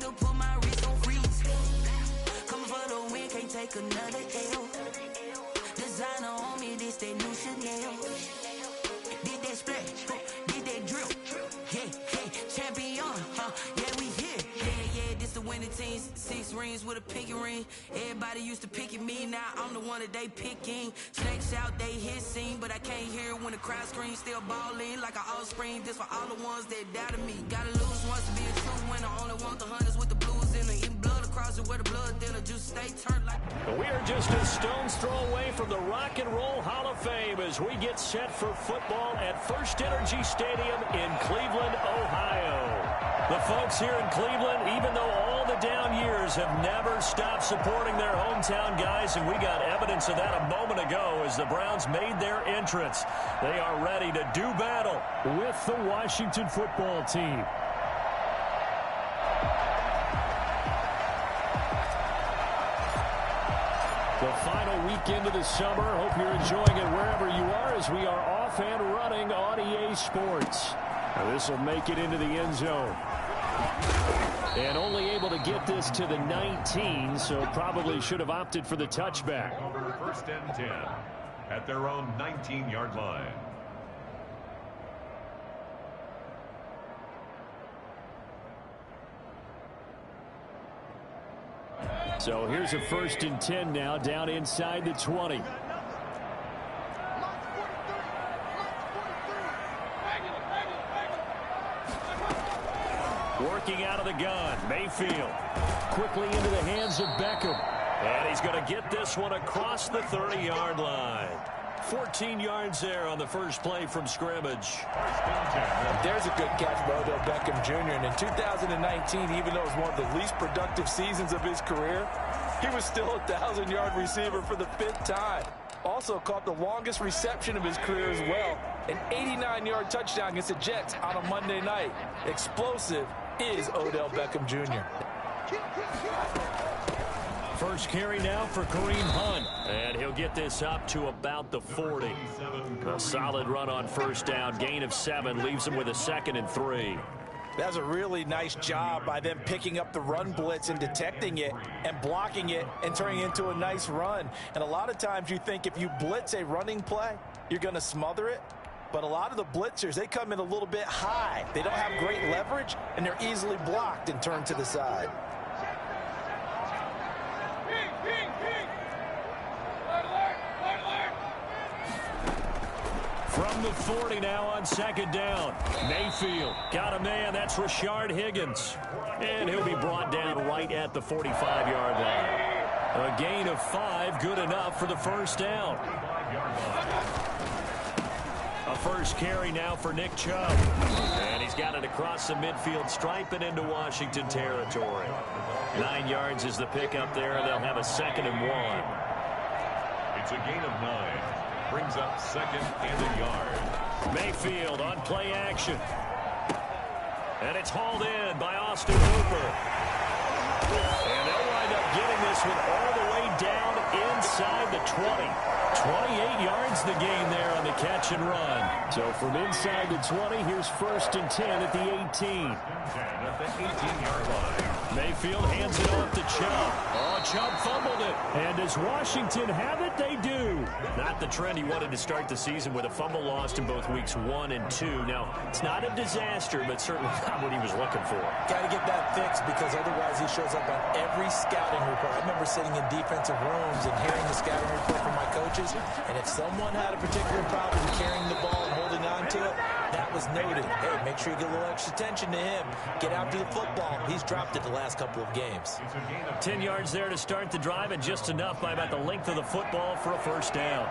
to put my wrist on freeze. Coming for the win, can't take another L. Designer on me, this that new Chanel. Did that splash, did that drill. Yeah, champion, yeah, we here. Yeah, this the winning team. 6 rings with a pinky ring. Everybody used to pick at me, now I'm the one that they picking. Snakes out, they hit scene, but I can't hear it when the crowd screams. Still balling like an offspring. This for all the ones that doubted me. Gotta lose once to be a true winner. Only want the hunters with the blues in it. Eating blood across it where the blood dinner. Just stay turned like. We are just a stone's throw away from the Rock and Roll Hall of Fame as we get set for football at First Energy Stadium in Cleveland, Ohio. The folks here in Cleveland, even though all the down years, have never stopped supporting their hometown guys, and we got evidence of that a moment ago as the Browns made their entrance. They are ready to do battle with the Washington football team. The final weekend of the summer. Hope you're enjoying it wherever you are as we are off and running on EA Sports. Now this will make it into the end zone. And only able to get this to the 19, so probably should have opted for the touchback. Over 1st and 10 at their own 19-yard line. So here's a 1st and 10 now, down inside the 20. Working out of the gun, Mayfield. Quickly into the hands of Beckham. And he's going to get this one across the 30-yard line. 14 yards there on the first play from scrimmage. There's a good catch by Odell Beckham Jr. And in 2019, even though it was one of the least productive seasons of his career, he was still a 1,000-yard receiver for the 5th time. Also caught the longest reception of his career as well. An 89-yard touchdown against the Jets on a Monday night. Explosive is Odell Beckham Jr. First carry now for Kareem Hunt. And he'll get this up to about the 40. A solid run on first down. Gain of 7 leaves him with a 2nd and 3. That was a really nice job by them picking up the run blitz and detecting it and blocking it and turning it into a nice run. And a lot of times you think if you blitz a running play, you're going to smother it. But a lot of the blitzers, they come in a little bit high. They don't have great leverage, and they're easily blocked and turned to the side. From the 40 now on 2nd down. Mayfield got a man. That's Rashard Higgins. And he'll be brought down right at the 45-yard line. A gain of 5, good enough for the first down. A first carry now for Nick Chubb. And he's got it across the midfield stripe and into Washington territory. 9 yards is the pickup there. They'll have a 2nd and 1. It's a gain of 9. Brings up 2nd and a yard. Mayfield on play action. And it's hauled in by Austin Hooper. And they'll wind up getting this one all the way down inside the 20. 28 yards the gain there on the catch and run. So from inside the 20, here's 1st and 10 at the 18. 10 at the 18-yard line. Mayfield hands it off to Chubb. Oh, Chubb fumbled it. And does Washington have it? They do. Not the trend he wanted to start the season with. A fumble lost in both weeks 1 and 2. Now, it's not a disaster, but certainly not what he was looking for. Got to get that fixed because otherwise he shows up on every scouting report. I remember sitting in defensive rooms and hearing the scouting report from my coaches, and if someone had a particular problem carrying the ball and holding on to it, that was noted. Hey, make sure you get a little extra attention to him. Get after the football. He's dropped it the last couple of games. 10 yards there to start the drive, and just enough by about the length of the football for a first down.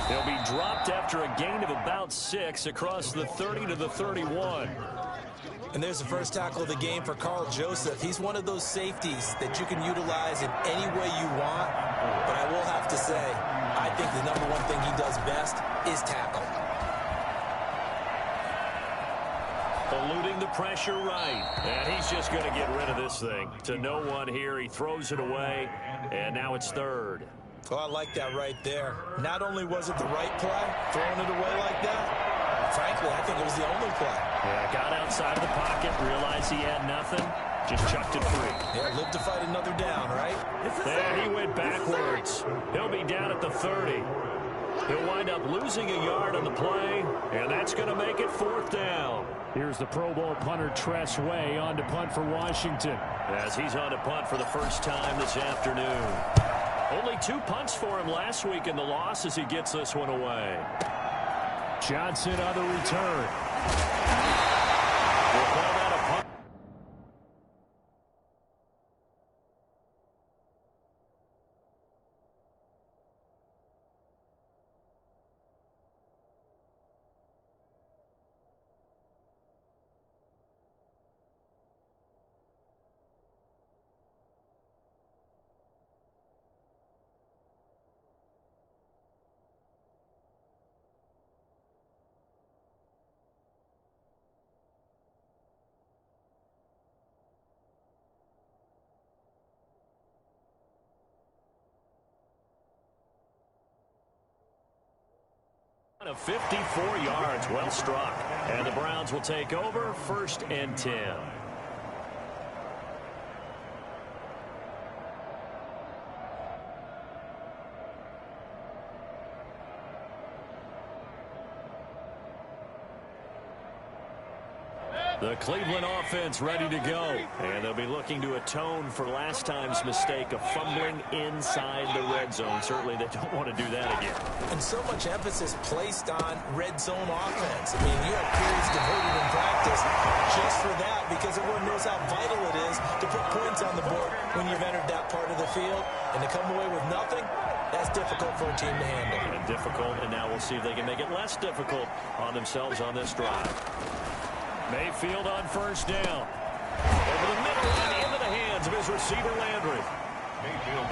They'll be dropped after a gain of about 6 across the 30 to the 31. And there's the first tackle of the game for Carl Joseph. He's one of those safeties that you can utilize in any way you want. But I will have to say, I think the number one thing he does best is tackle. Eluding the pressure right. And he's just going to get rid of this thing. To no one here. He throws it away. And now it's third. Oh, I like that right there. Not only was it the right play, throwing it away like that, frankly, I think it was the only play. Yeah, got outside of the pocket, realized he had nothing, just chucked it free. Yeah, lived to fight another down, right? There he went backwards. He'll be down at the 30. He'll wind up losing a yard on the play, and that's going to make it fourth down. Here's the Pro Bowl punter Tress Way on to punt for Washington. As he's on to punt for the first time this afternoon. Only 2 punts for him last week in the loss as he gets this one away. Johnson on the return. We'll call that a punt. Of 54 yards, well struck. And the Browns will take over, 1st and 10. The Cleveland offense ready to go. And they'll be looking to atone for last time's mistake of fumbling inside the red zone. Certainly they don't want to do that again. And so much emphasis placed on red zone offense. I mean, you have periods devoted in practice just for that because everyone knows how vital it is to put points on the board when you've entered that part of the field. And to come away with nothing, that's difficult for a team to handle. And difficult, and now we'll see if they can make it less difficult on themselves on this drive. Mayfield on first down. Over the middle and into the hands of his receiver, Landry.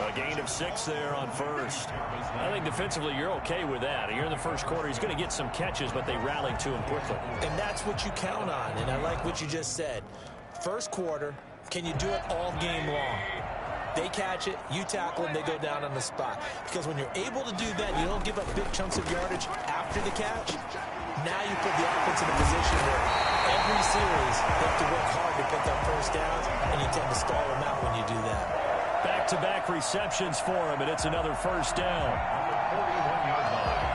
A gain of 6 there on first. I think defensively you're okay with that. You're in the first quarter. He's going to get some catches, but they rallied to him quickly. And that's what you count on, and I like what you just said. First quarter, can you do it all game long? They catch it, you tackle them, they go down on the spot. Because when you're able to do that, you don't give up big chunks of yardage after the catch. Now you put the offense in a position where every series they have to work hard to pick up first downs, and you tend to stall them out when you do that. Back-to-back receptions for him, and it's another first down. 41-yard line.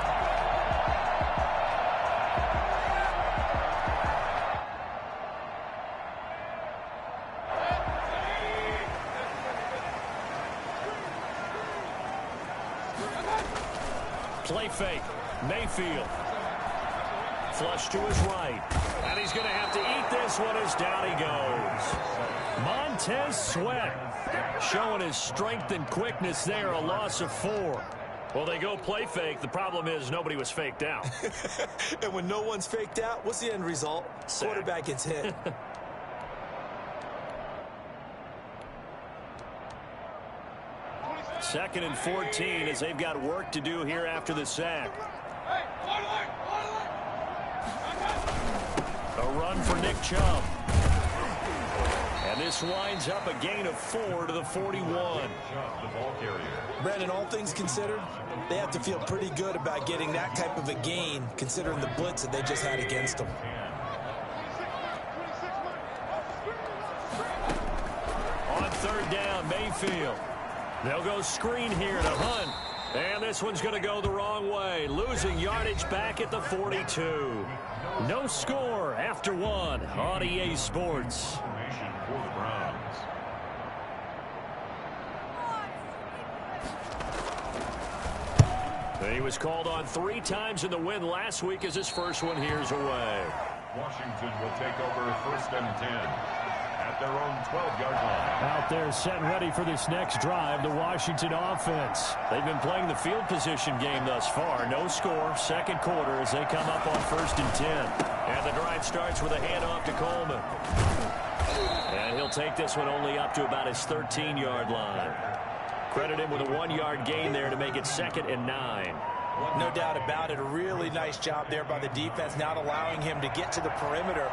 Play fake. Mayfield. Flush to his right. And he's going to have to eat this one as down he goes. Montez Sweat showing his strength and quickness there, a loss of 4. Well, they go play fake. The problem is nobody was faked out. And when no one's faked out, what's the end result? Sack. Quarterback gets hit. Second and 14 as they've got work to do here after the sack. A run for Nick Chubb. And this winds up a gain of 4 to the 41. Brandon, all things considered, they have to feel pretty good about getting that type of a gain considering the blitz that they just had against them. On third down, Mayfield. They'll go screen here to Hunt. And this one's going to go the wrong way. Losing yardage back at the 42. No score after 1 on EA Sports. He was called on 3 times in the win last week as his first one here's away. Washington will take over 1st and 10 at their own 12-yard line. Out there set ready for this next drive, the Washington offense. They've been playing the field position game thus far. No score, second quarter as they come up on 1st and 10. And the drive starts with a handoff to Coleman. And he'll take this one only up to about his 13-yard line. Credit him with a 1-yard gain there to make it 2nd and 9. No doubt about it. A really nice job there by the defense, not allowing him to get to the perimeter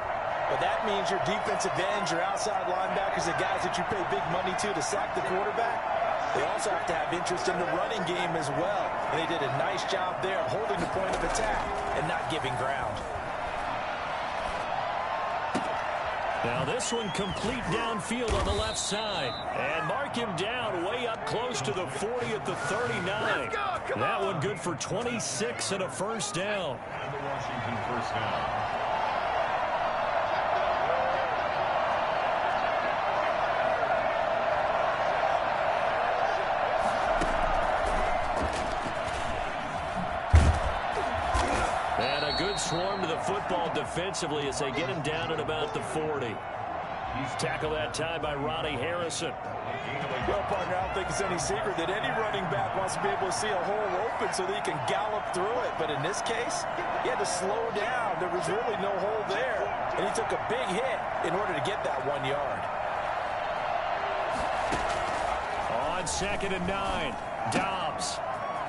but that means your defensive ends, your outside linebackers, the guys that you pay big money to sack the quarterback, they also have to have interest in the running game as well. And they did a nice job there of holding the point of attack and not giving ground. Now this one complete downfield on the left side. And mark him down way up close to the 40 at the 39. That one good for 26 and a first down. And the Washington first down. Swarm to the football defensively as they get him down at about the 40. He's tackled that time by Ronnie Harrison. Well, partner, I don't think it's any secret that any running back wants to be able to see a hole open so that he can gallop through it. But in this case, he had to slow down. There was really no hole there. And he took a big hit in order to get that 1 yard. On 2nd and 9, Dobbs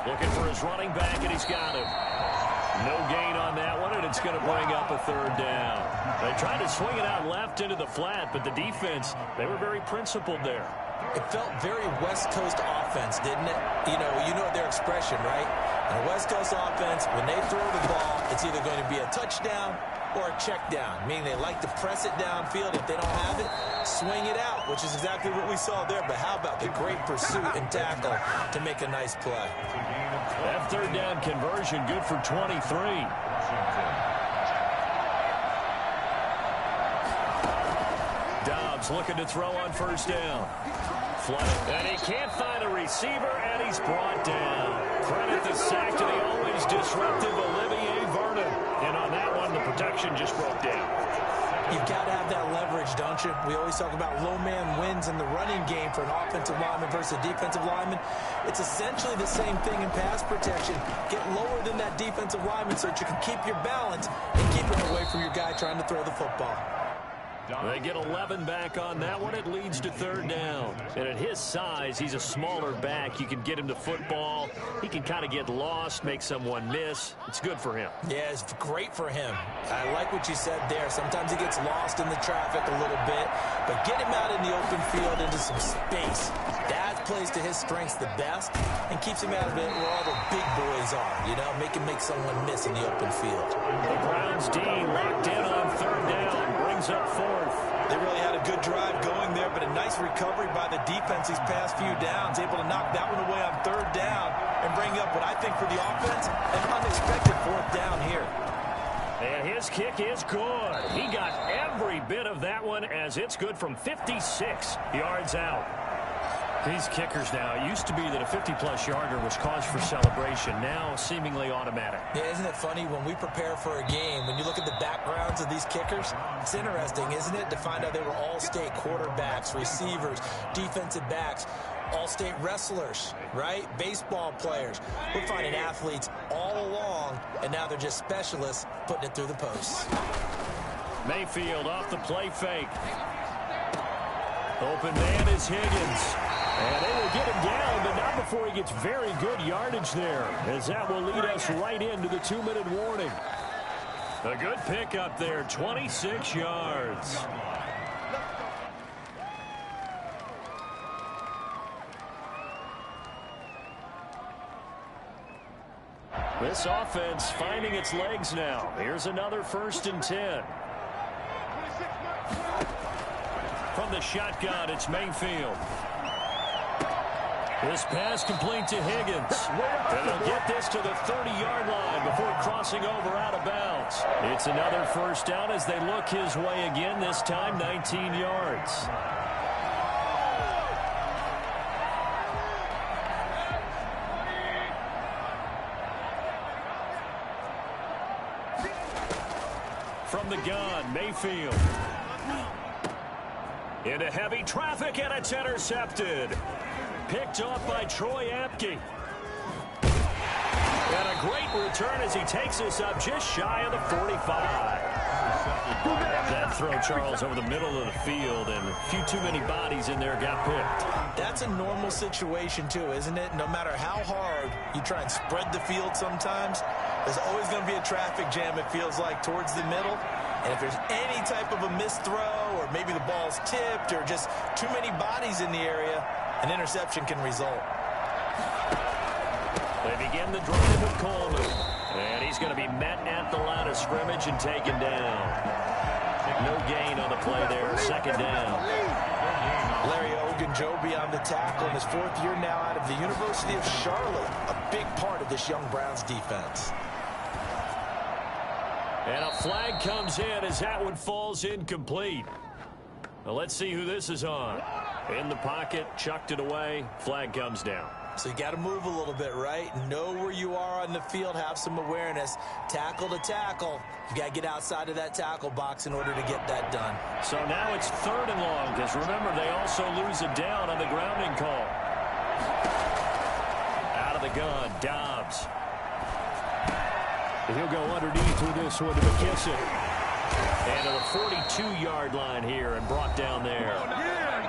looking for his running back, and he's got him. No gain on that one, and it's going to bring up a 3rd down. They tried to swing it out left into the flat, but the defense, they were very principled there. It felt very West Coast offense, didn't it? You know their expression, right? And a West Coast offense, when they throw the ball, it's either going to be a touchdown or a check down, meaning they like to press it downfield. If they don't have it, swing it out, which is exactly what we saw there. But how about the great pursuit and tackle to make a nice play? That 3rd down conversion good for 23. Dobbs looking to throw on 1st down. And he can't find a receiver, and he's brought down. Credit the sack to the always disruptive Olivier Vernon. And on that one, the protection just broke down. You've got to have that leverage, don't you? We always talk about low man wins in the running game for an offensive lineman versus a defensive lineman. It's essentially the same thing in pass protection. Get lower than that defensive lineman so that you can keep your balance and keep him away from your guy trying to throw the football. They get 11 back on that one. It leads to 3rd down. And at his size, he's a smaller back. You can get him to football. He can kind of get lost, make someone miss. It's good for him. Yeah, it's great for him. I like what you said there. Sometimes he gets lost in the traffic a little bit. But get him out in the open field into some space. That plays to his strengths the best and keeps him out of it where all the big boys are. Make him make someone miss in the open field. The Browns D locked in on 3rd down. Brings up 4th. They really had a good drive going there, but a nice recovery by the defense these past few downs, able to knock that one away on 3rd down and bring up what I think for the offense, an unexpected 4th down here. And his kick is good. He got every bit of that one as it's good from 56 yards out. These kickers now, it used to be that a 50-plus yarder was cause for celebration. Now, seemingly automatic. Yeah, isn't it funny when we prepare for a game, when you look at the backgrounds of these kickers, it's interesting, isn't it, to find out they were all-state quarterbacks, receivers, defensive backs, all-state wrestlers, right? Baseball players. We're finding athletes all along, and now they're just specialists putting it through the posts. Mayfield off the play fake. Open man is Higgins. And they will get him down, but not before he gets very good yardage there, as that will lead us right into the 2-minute warning. A good pickup there, 26 yards. This offense finding its legs now. Here's another 1st and 10. From the shotgun, it's Mayfield. This pass complete to Higgins. And they'll get this to the 30-yard line before crossing over out of bounds. It's another 1st down as they look his way again, this time 19 yards. From the gun, Mayfield. Into heavy traffic, and it's intercepted. Picked off by Troy Apke. And a great return as he takes this up just shy of the 45. That throw, Charles, over the middle of the field, and a few too many bodies in there got picked. That's a normal situation, too, isn't it? No matter how hard you try and spread the field sometimes, there's always going to be a traffic jam, it feels like, towards the middle. And if there's any type of a missed throw or maybe the ball's tipped or just too many bodies in the area, an interception can result. They begin the drive with Coleman. And he's going to be met at the line of scrimmage and taken down. No gain on the play there. Second down. Larry Ogunjobi on the tackle in his 4th year now out of the University of Charlotte. A big part of this young Browns defense. And a flag comes in as that one falls incomplete. Well, let's see who this is on. In the pocket, chucked it away. Flag comes down. So you got to move a little bit, right? Know where you are on the field. Have some awareness. Tackle to tackle. You got to get outside of that tackle box in order to get that done. So now it's 3rd and long, because remember, they also lose a down on the grounding call. Out of the gun, Dobbs. And he'll go underneath with this one to McKissick. And to the 42-yard line here and brought down there.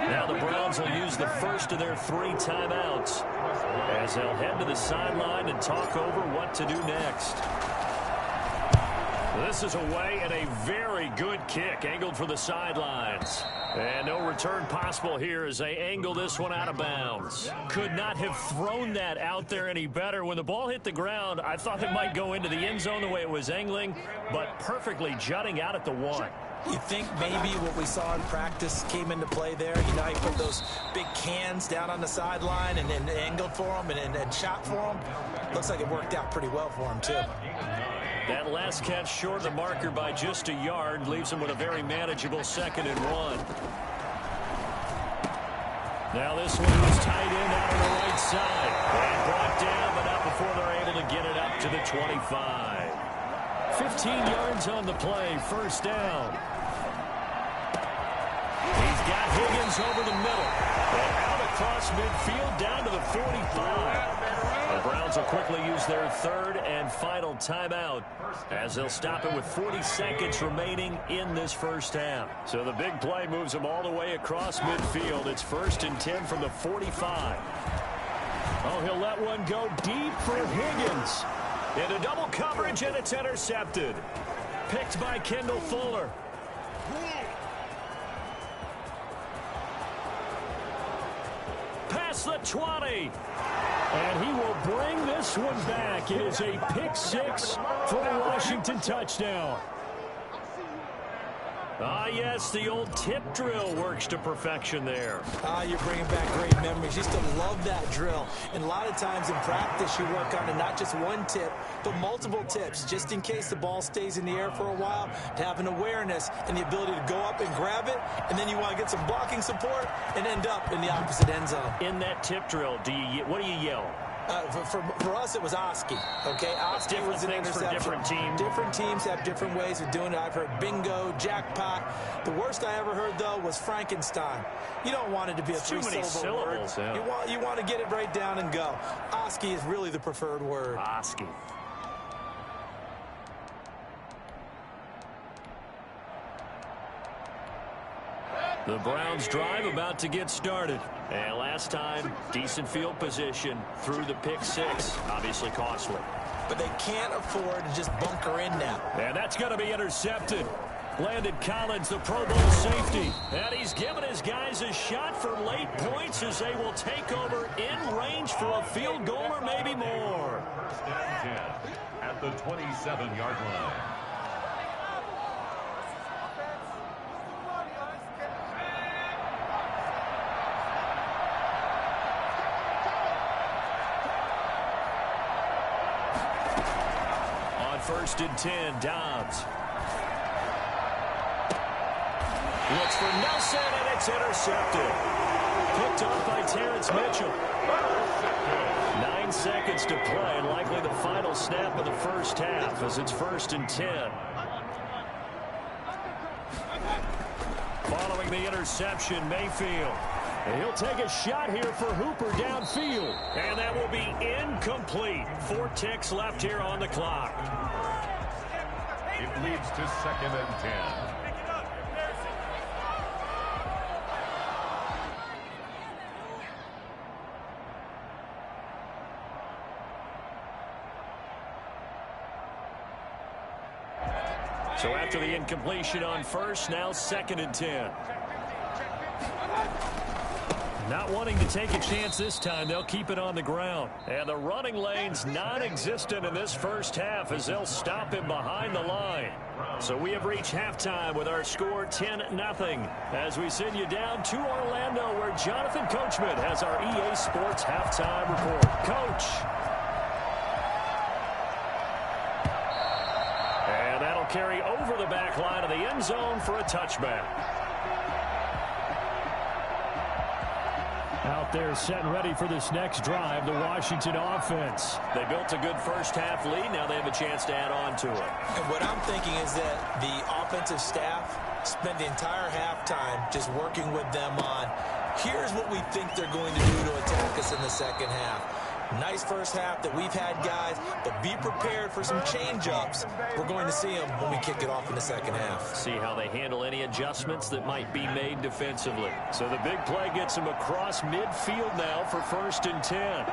Now the Browns will use the first of their 3 timeouts as they'll head to the sideline and talk over what to do next. This is away and a very good kick angled for the sidelines. And no return possible here as they angle this one out of bounds. Could not have thrown that out there any better. When the ball hit the ground, I thought it might go into the end zone the way it was angling, but perfectly jutting out at the 1. You think maybe what we saw in practice came into play there? You know, he put those big cans down on the sideline and then angled for him and shot for him. Looks like it worked out pretty well for him, too. That last catch short of the marker by just a yard leaves him with a very manageable 2nd and 1. Now this one was tight end out on the right side. And brought down, but not before they're able to get it up to the 25. 15 yards on the play, 1st down. He's got Higgins over the middle. And out across midfield down to the 45. The Browns will quickly use their 3rd and final timeout as they'll stop it with 40 seconds remaining in this 1st half. So the big play moves them all the way across midfield. It's 1st and 10 from the 45. Oh, he'll let one go deep for Higgins. Into double coverage, and it's intercepted. Picked by Kendall Fuller. Past the 20. And he will bring this one back. It is a pick 6 for the Washington touchdown. Ah, yes, the old tip drill works to perfection there. Ah, you're bringing back great memories. Used to love that drill. And a lot of times in practice, you work on not just one tip, but multiple tips, just in case the ball stays in the air for a while, to have an awareness and the ability to go up and grab it, and then you want to get some blocking support and end up in the opposite end zone. In that tip drill, what do you yell? For us, it was Oski. Okay, Oski was an interception. For different teams. Different teams have different ways of doing it. I've heard bingo, jackpot. The worst I ever heard, though, was Frankenstein. You don't want it to be a three-syllable word. Yeah. You want to get it right down and go. Oski is really the preferred word. Oski. The Browns drive about to get started. And last time, decent field position through the pick 6. Obviously costly. But they can't afford to just bunker in now. And that's going to be intercepted. Landon Collins, the Pro Bowl safety. And he's given his guys a shot for late points as they will take over in range for a field goal or maybe more. First and 10 at the 27-yard line. First and 10, Dobbs. Looks for Nelson, and it's intercepted. Picked off by Terrence Mitchell. 9 seconds to play, likely the final snap of the first half as it's 1st and 10. Following the interception, Mayfield. And he'll take a shot here for Hooper downfield. And that will be incomplete. 4 ticks left here on the clock. It leads to 2nd and 10. So after the incompletion on first, now 2nd and 10. Not wanting to take a chance this time, they'll keep it on the ground. And the running lane's non-existent in this first half as they'll stop him behind the line. So we have reached halftime with our score 10-0 as we send you down to Orlando where Jonathan Coachman has our EA Sports halftime report. Coach. And that'll carry over the back line of the end zone for a touchback. Out there set and ready for this next drive, the Washington offense. They built a good first half lead. Now they have a chance to add on to it. And what I'm thinking is that the offensive staff spent the entire halftime just working with them on, here's what we think they're going to do to attack us in the second half. Nice first half that we've had, guys, but be prepared for some change-ups. We're going to see them when we kick it off in the second half. See how they handle any adjustments that might be made defensively. So the big play gets them across midfield now for 1st and 10.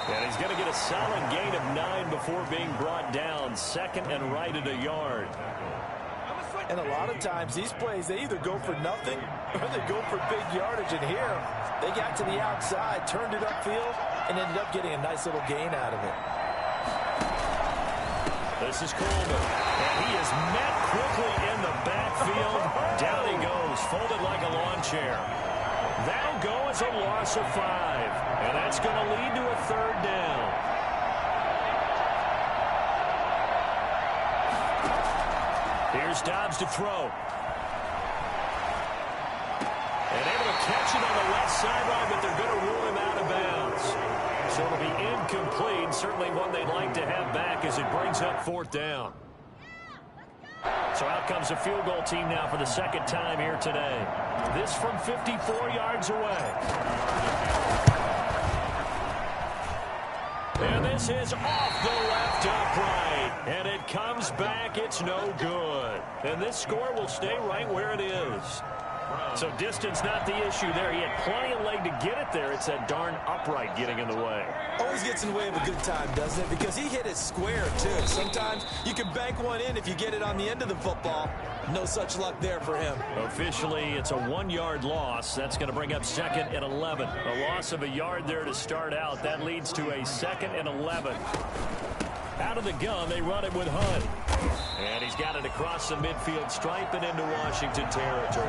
And he's going to get a solid gain of 9 before being brought down. 2nd and right at a yard. And a lot of times these plays, they either go for nothing or they go for big yardage. And here, they got to the outside, turned it upfield, and ended up getting a nice little gain out of it. This is Coleman. And he is met quickly in the backfield. Down he goes, folded like a lawn chair. That'll go as a loss of 5. And that's going to lead to a 3rd down. Here's Dobbs to throw. And able to catch it on the left sideline, but they're going to rule him out of bounds. So it'll be incomplete. Certainly one they'd like to have back as it brings up 4th down. So out comes a field goal team now for the 2nd time here today. This from 54 yards away. And this is off the left upright. And it comes back. It's no good. And this score will stay right where it is. So distance not the issue there. He had plenty of leg to get it there. It's that darn upright getting in the way. Always gets in the way of a good time, doesn't it? Because he hit it square, too. Sometimes you can bank one in if you get it on the end of the football. No such luck there for him. Officially, it's a 1-yard loss. That's going to bring up 2nd and 11. A loss of a yard there to start out. That leads to a 2nd and 11. Out of the gun, they run it with Hunt. And he's got it across the midfield stripe and into Washington territory.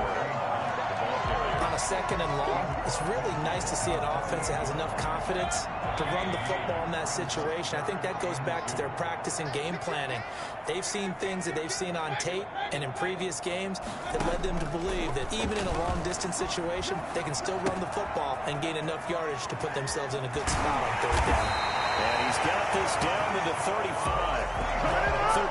On a 2nd and long, it's really nice to see an offense that has enough confidence to run the football in that situation. I think that goes back to their practice and game planning. They've seen things that they've seen on tape and in previous games that led them to believe that even in a long-distance situation, they can still run the football and gain enough yardage to put themselves in a good spot on 3rd down. And he's got this down to the 35.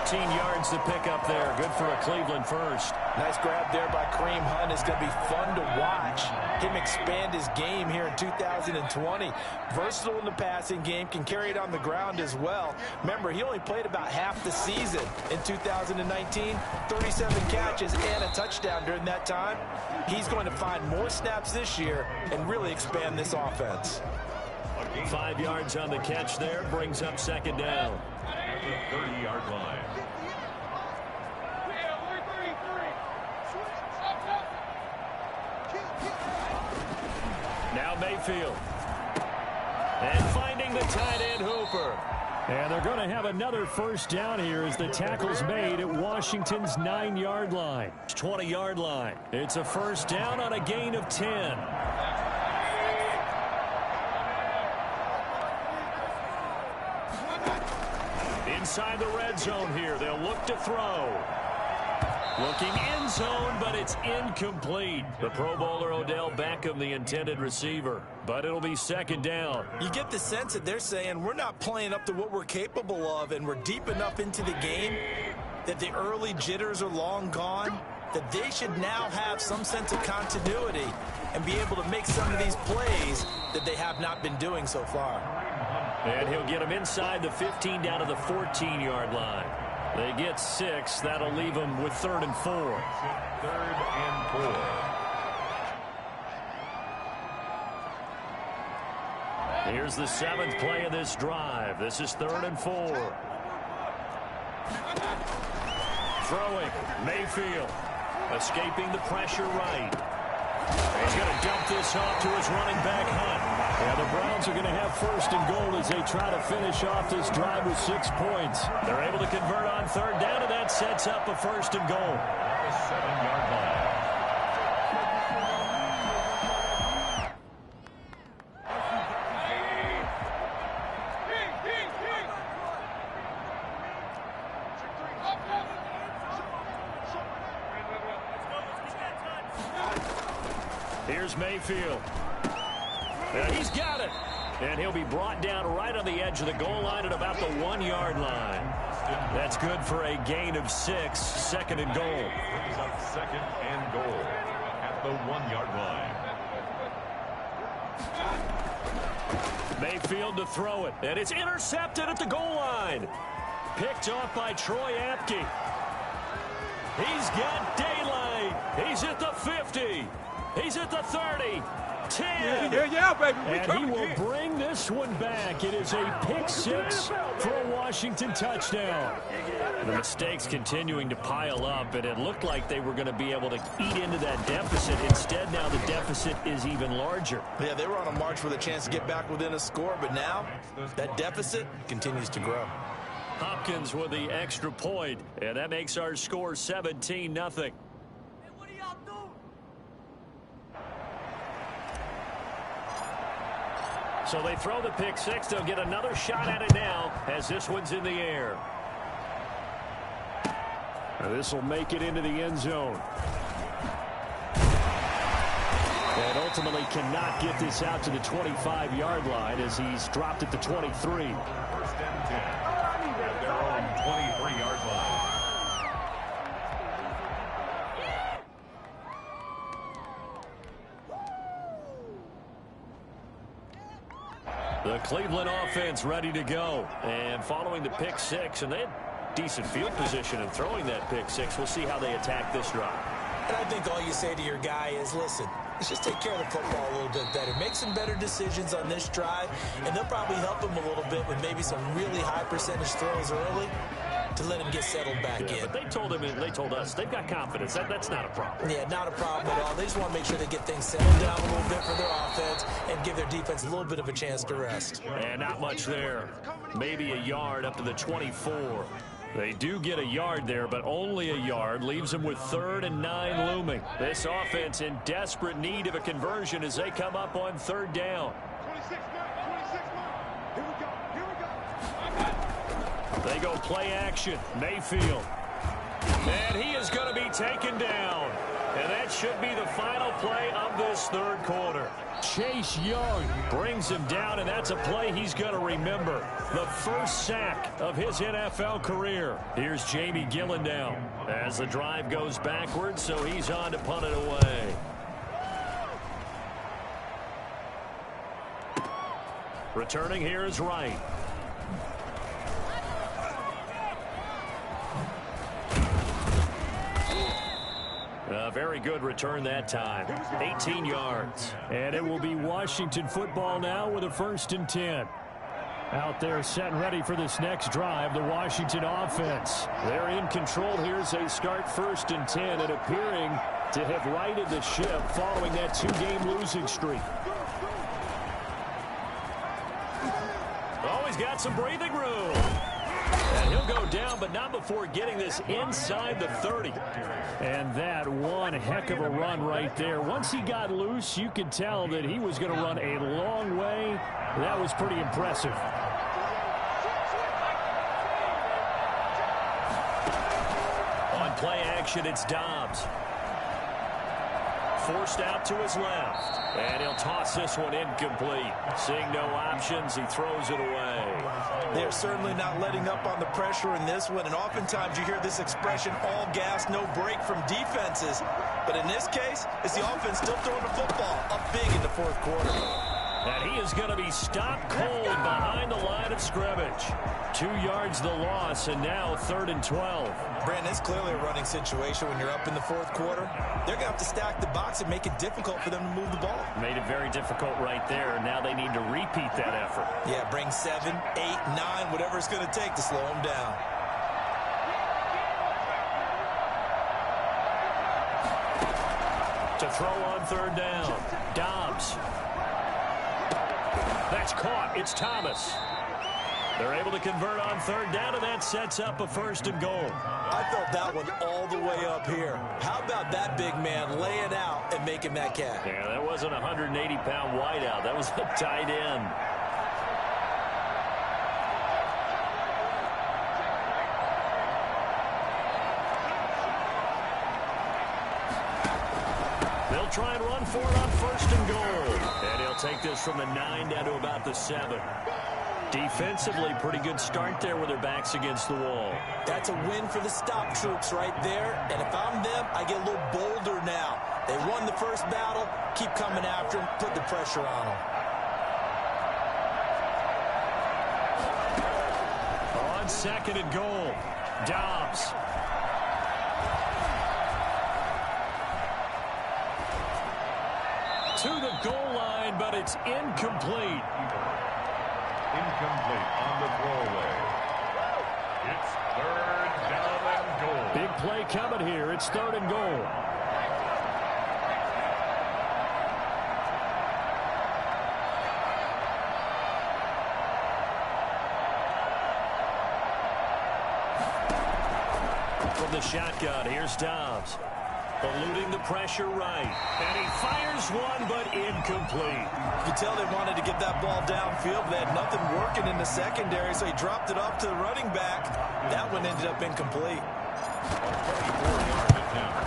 13 yards to pick up there. Good for a Cleveland first. Nice grab there by Kareem Hunt. It's going to be fun to watch him expand his game here in 2020. Versatile in the passing game, can carry it on the ground as well. Remember, he only played about half the season in 2019. 37 catches and a touchdown during that time. He's going to find more snaps this year and really expand this offense. 5 yards on the catch there. Brings up 2nd down. At the 30-yard line. Now Mayfield. And finding the tight end Hooper. And they're going to have another 1st down here as the tackle's made at Washington's 9-yard line. 20-yard line. It's a 1st down on a gain of 10. Inside the red zone here. They'll look to throw. Looking end zone, but it's incomplete. The Pro Bowler Odell Beckham, the intended receiver. But it'll be 2nd down. You get the sense that they're saying we're not playing up to what we're capable of, and we're deep enough into the game that the early jitters are long gone, that they should now have some sense of continuity and be able to make some of these plays that they have not been doing so far. And he'll get him inside the 15 down to the 14-yard line. They get 6. That'll leave them with 3rd and 4. 3rd and 4. Here's the 7th play of this drive. This is 3rd and 4. Throwing, Mayfield. Escaping the pressure right. He's going to dump this off to his running back, Hunt. Yeah, the Browns are going to have 1st and goal as they try to finish off this drive with 6 points. They're able to convert on 3rd down, and that sets up a 1st and goal. The 7-yard line. Here's Mayfield. And he's got it. And he'll be brought down right on the edge of the goal line at about the 1-yard line. That's good for a gain of 6. 2nd and goal. Brings up 2nd and goal at the 1-yard line. Mayfield to throw it. And it's intercepted at the goal line. Picked off by Troy Apke. He's got daylight. He's at the 50. He's at the 30. 10. Yeah, baby. And he will bring this one back. It is a pick 6 for a Washington touchdown. The mistakes continuing to pile up, and it looked like they were going to be able to eat into that deficit. Instead, now the deficit is even larger. Yeah, they were on a march with a chance to get back within a score, but now that deficit continues to grow. Hopkins with the extra point, and that makes our score 17-0. So they throw the pick 6. They'll get another shot at it now as this one's in the air. This will make it into the end zone. And ultimately cannot get this out to the 25-yard line as he's dropped at the 23. 1st and 10 at their own 23-yard line. The Cleveland offense ready to go. And following the pick 6, and they had decent field position in throwing that pick 6. We'll see how they attack this drive. And I think all you say to your guy is, listen, let's just take care of the football a little bit better. Make some better decisions on this drive, and they'll probably help him a little bit with maybe some really high percentage throws early to let him get settled back in. But they told him, and they told us, they've got confidence. That's not a problem. Yeah, not a problem at all. They just want to make sure they get things settled down a little bit for their offense and give their defense a little bit of a chance to rest. And not much there. Maybe a yard up to the 24. They do get a yard there, but only a yard. Leaves them with 3rd and 9 looming. This offense in desperate need of a conversion as they come up on 3rd down. They go play action. Mayfield. And he is going to be taken down. And that should be the final play of this 3rd quarter. Chase Young Brings him down, and that's a play he's going to remember. The first sack of his NFL career. Here's Jamie Gillen now as the drive goes backwards, so he's on to punt it away. Returning here is Wright. A very good return that time. 18 yards. And it will be Washington football now with a 1st and 10. Out there set and ready for this next drive, the Washington offense. They're in control here as they start 1st and 10 and appearing to have righted the ship following that 2-game losing streak. Oh, he's got some breathing room. And he'll go down, but not before getting this inside the 30. And that one heck of a run right there. Once he got loose, you could tell that he was going to run a long way. That was pretty impressive. On play action, it's Dobbs. Forced out to his left. And he'll toss this one incomplete. Seeing no options, he throws it away. They're certainly not letting up on the pressure in this one, and oftentimes you hear this expression, all gas, no break from defenses. But in this case, it's the offense still throwing the football up big in the 4th quarter. And he is going to be stopped cold behind the line of scrimmage. 2 yards the loss, and now 3rd and 12. Brandon, it's clearly a running situation when you're up in the 4th quarter. They're going to have to stack the box and make it difficult for them to move the ball. Made it very difficult right there. Now they need to repeat that effort. Yeah, bring 7, 8, 9, whatever it's going to take to slow them down. To throw on 3rd down. Dobbs. That's caught. It's Thomas. They're able to convert on 3rd down, and that sets up a 1st and goal. I felt that one all the way up here. How about that big man laying out and making that catch? Yeah, that wasn't a 180-pound wideout. That was a tight end. They'll try and run for it on 1st and goal. And he'll take this from the 9 down to about the 7. Defensively, pretty good start there with their backs against the wall. That's a win for the stop troops right there. And if I'm them, I get a little bolder now. They won the first battle. Keep coming after them. Put the pressure on them. On 2nd and goal, Dobbs. To the goal line, but it's incomplete. Incomplete on the throwaway. It's 3rd down and goal. Big play coming here. It's 3rd and goal. From the shotgun, here's Dobbs. Eluding the pressure right. And he fires one, but incomplete. You can tell they wanted to get that ball downfield, but they had nothing working in the secondary, so he dropped it off to the running back. That one ended up incomplete. 24-yard attempt.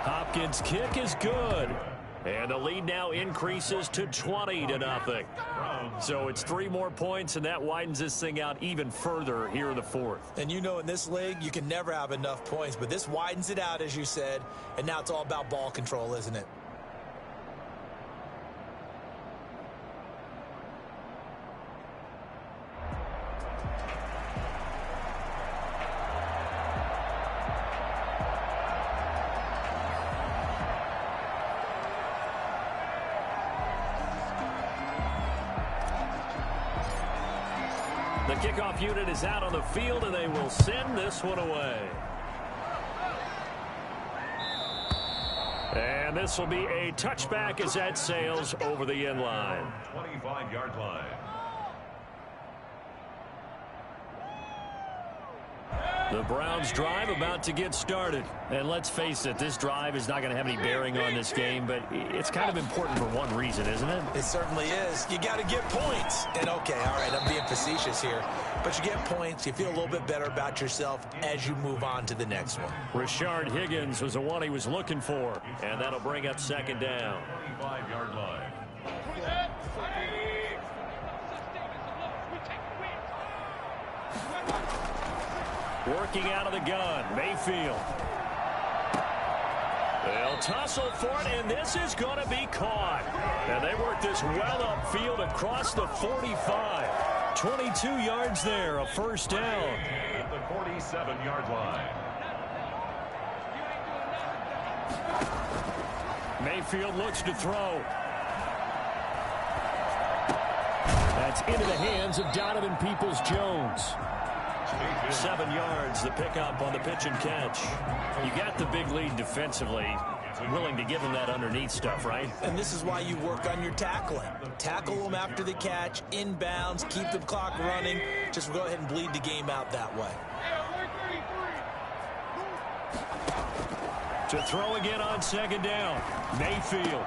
Hopkins' kick is good. And the lead now increases to 20-0. So it's 3 more points, and that widens this thing out even further here in the 4th. And you know in this league, you can never have enough points, but this widens it out, as you said, and now it's all about ball control, isn't it? The kickoff unit is out on the field, and they will send this one away. And this will be a touchback as that sails over the end line. 25-yard line. The Browns drive about to get started. And let's face it, this drive is not going to have any bearing on this game, but it's kind of important for one reason, isn't it? It certainly is. You got to get points. And okay, all right, I'm being facetious here, but you get points, you feel a little bit better about yourself as you move on to the next one. Rashard Higgins was the one he was looking for, and that'll bring up 2nd down. 25-yard line. Working out of the gun, Mayfield. They'll tussle for it, and this is going to be caught. And they work this well upfield across the 45. 22 yards there, a 1st down. At the 47-yard line. Mayfield looks to throw. That's into the hands of Donovan Peoples-Jones. 7 yards, the pickup on the pitch and catch. You got the big lead defensively. Willing to give them that underneath stuff, right? And this is why you work on your tackling. Tackle them after the catch, inbounds, keep the clock running. Just go ahead and bleed the game out that way. To throw again on 2nd down, Mayfield.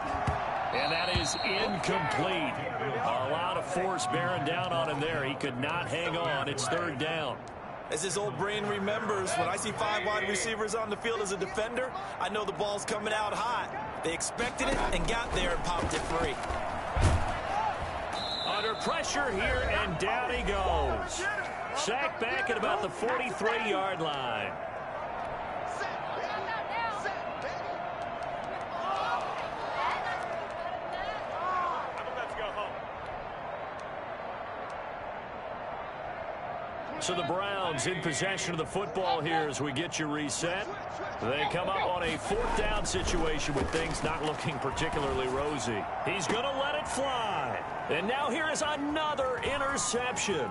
And that is incomplete. A lot of force bearing down on him there. He could not hang on. It's 3rd down. As his old brain remembers, when I see 5 wide receivers on the field as a defender, I know the ball's coming out hot. They expected it and got there and popped it free. Under pressure here, and down he goes. Sacked back at about the 43-yard line. So the Browns in possession of the football here as we get you reset. They come up on a 4th down situation with things not looking particularly rosy. He's going to let it fly. And now here is another interception.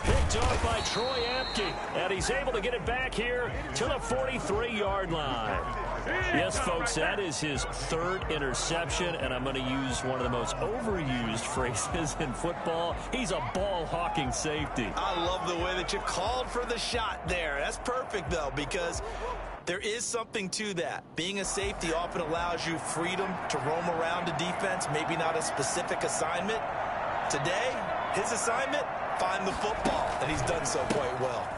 Picked off by Troy Apke, and he's able to get it back here to the 43-yard line. Yes, folks, that is his 3rd interception, and I'm going to use one of the most overused phrases in football. He's a ball-hawking safety. I love the way that you called for the shot there. That's perfect, though, because there is something to that. Being a safety often allows you freedom to roam around a defense, maybe not a specific assignment. Today, his assignment, find the football, and he's done so quite well.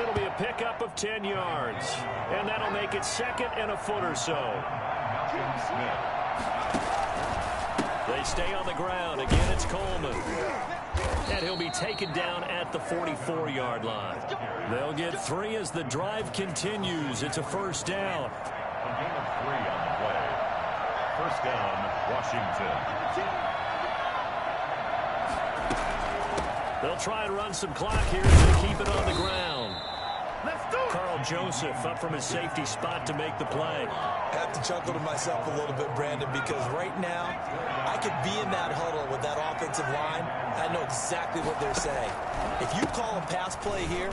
It'll be a pickup of 10 yards, and that'll make it 2nd and a foot or so. They stay on the ground. Again, it's Coleman. And he'll be taken down at the 44-yard line. They'll get 3 as the drive continues. It's a 1st down. A gain of 3 on the play. 1st down, Washington. They'll try and run some clock here to keep it on the ground. Carl Joseph up from his safety spot to make the play. I have to chuckle to myself a little bit, Brandon, because right now I could be in that huddle with that offensive line. I know exactly what they're saying. If you call a pass play here,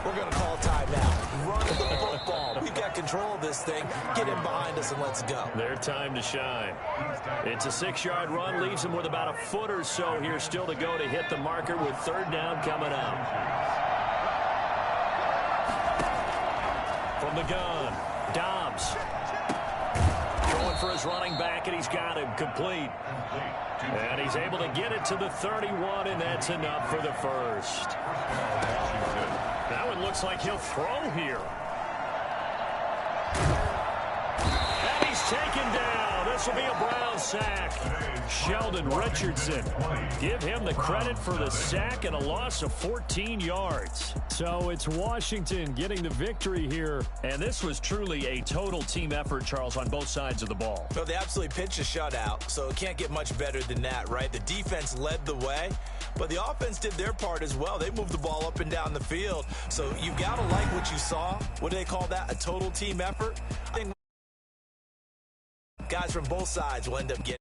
we're going to call timeout. Run the football. We've got control of this thing. Get in behind us and let's go. Their time to shine. It's a 6-yard run. Leaves them with about a foot or so here still to go to hit the marker with 3rd down coming up. From the gun, Dobbs. Going for his running back, and he's got him complete. And he's able to get it to the 31, and that's enough for the 1st. That one looks like he'll throw here. And he's taken down. This will be a Brown sack. Sheldon Richardson. Give him the credit for the sack and a loss of 14 yards. So it's Washington getting the victory here. And this was truly a total team effort, Charles, on both sides of the ball. So they absolutely pitched a shutout, so it can't get much better than that, right? The defense led the way, but the offense did their part as well. They moved the ball up and down the field. So you've got to like what you saw. What do they call that? A total team effort? I think guys from both sides will end up getting